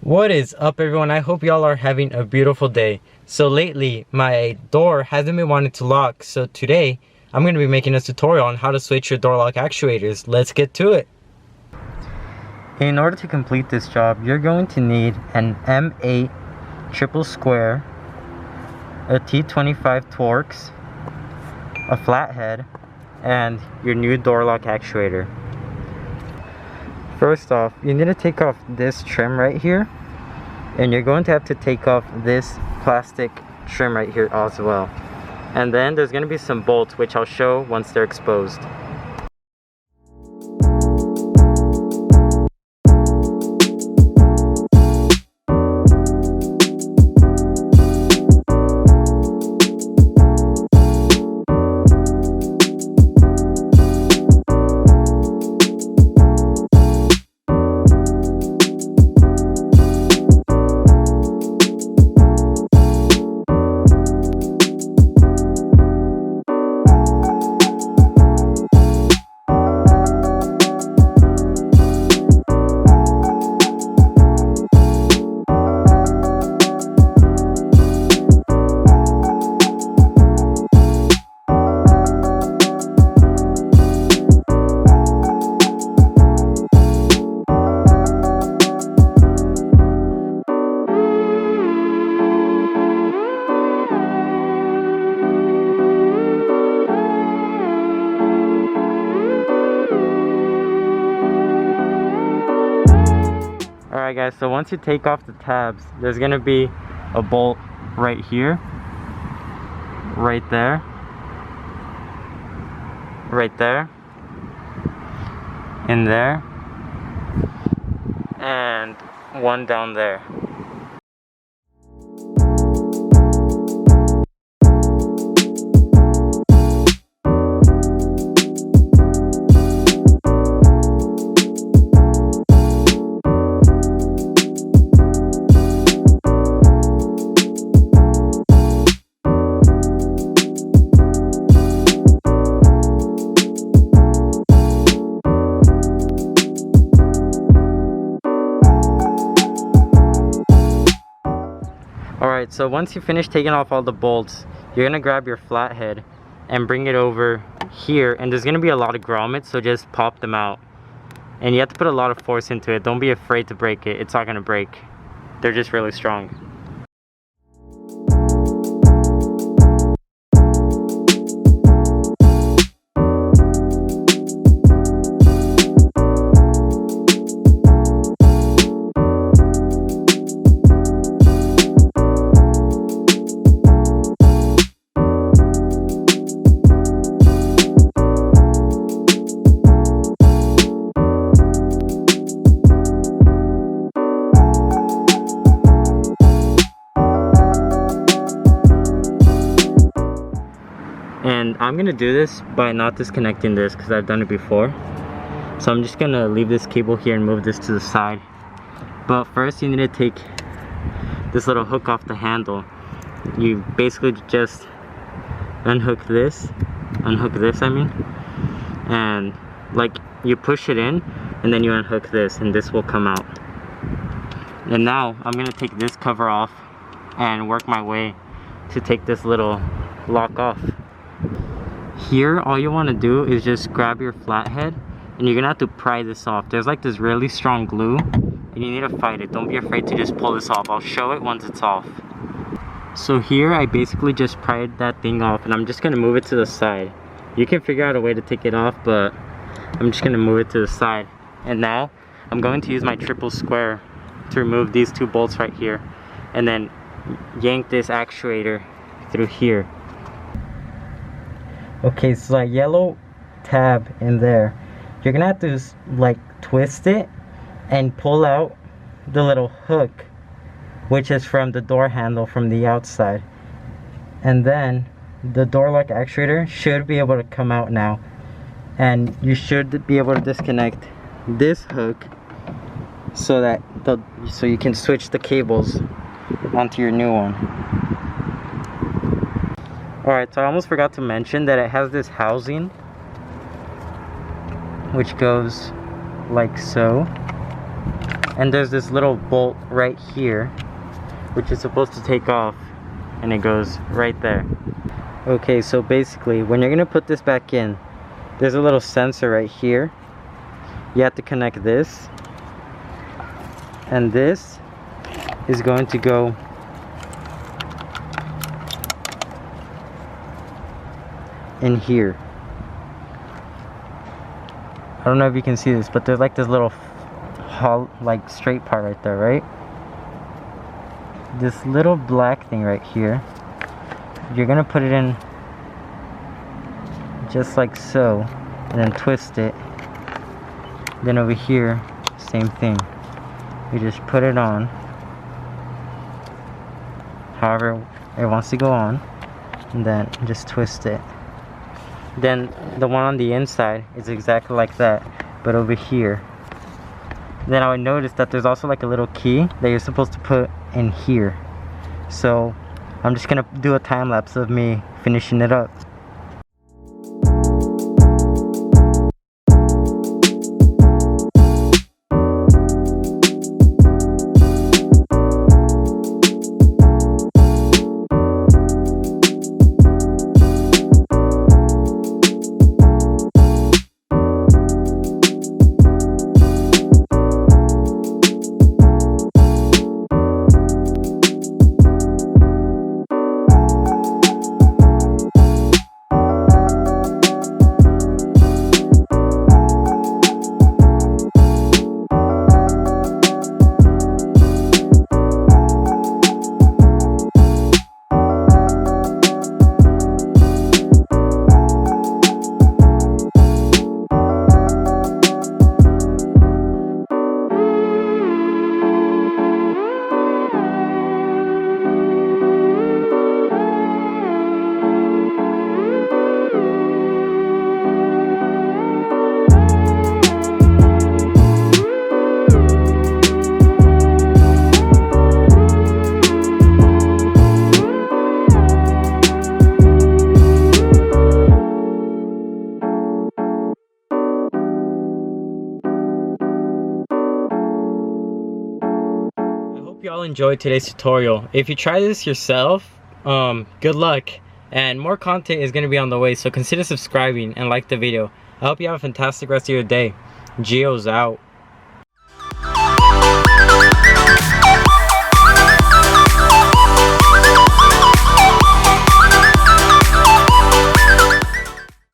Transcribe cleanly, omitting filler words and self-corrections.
What is up, everyone? I hope y'all are having a beautiful day. So lately my door hasn't been wanting to lock, so today I'm going to be making a tutorial on how to switch your door lock actuators. Let's get to it. In order to complete this job, you're going to need an M8 triple square, a T25 Torx, a flathead, and your new door lock actuator. First off, you need to take off this trim right here, and you're going to have to take off this plastic trim right here as well. And then there's going to be some bolts, which I'll show once they're exposed. Alright guys, so once you take off the tabs, there's gonna be a bolt right here, right there, in there, and one down there. Alright, so once you finish taking off all the bolts, you're going to grab your flathead and bring it over here, and there's going to be a lot of grommets, so just pop them out. And you have to put a lot of force into it. Don't be afraid to break it. It's not going to break. They're just really strong. And I'm gonna do this by not disconnecting this because I've done it before. So I'm just gonna leave this cable here and move this to the side. But first you need to take this little hook off the handle. You basically just unhook this I mean, and like you push it in and then you unhook this and this will come out. And now I'm gonna take this cover off and work my way to take this little lock off. Here, all you want to do is just grab your flathead and you're gonna have to pry this off. There's like this really strong glue and you need to fight it. Don't be afraid to just pull this off. I'll show it once it's off. So here I basically just pried that thing off and I'm just gonna move it to the side. You can figure out a way to take it off, but I'm just gonna move it to the side. And now I'm going to use my triple square to remove these two bolts right here and then yank this actuator through here. Okay, so that yellow tab in there, you're gonna have to like twist it and pull out the little hook, which is from the door handle from the outside. And then the door lock actuator should be able to come out now, and you should be able to disconnect this hook so that you can switch the cables onto your new one. Alright, so I almost forgot to mention that it has this housing which goes like so, and there's this little bolt right here which is supposed to take off, and it goes right there. Okay, so basically when you're gonna put this back in, there's a little sensor right here. You have to connect this, and this is going to go in here. I don't know if you can see this, but there's like this little like straight part right there, right? This little black thing right here, you're gonna put it in just like so, and then twist it. Then over here, same thing. You just put it on however it wants to go on, and then just twist it. Then the one on the inside is exactly like that, but over here. Then I would notice that there's also like a little key that you're supposed to put in here. So I'm just gonna do a time lapse of me finishing it up. Y'all enjoyed today's tutorial. If you try this yourself, good luck, and more content is going to be on the way, so consider subscribing and like the video. I hope you have a fantastic rest of your day. Gio's out.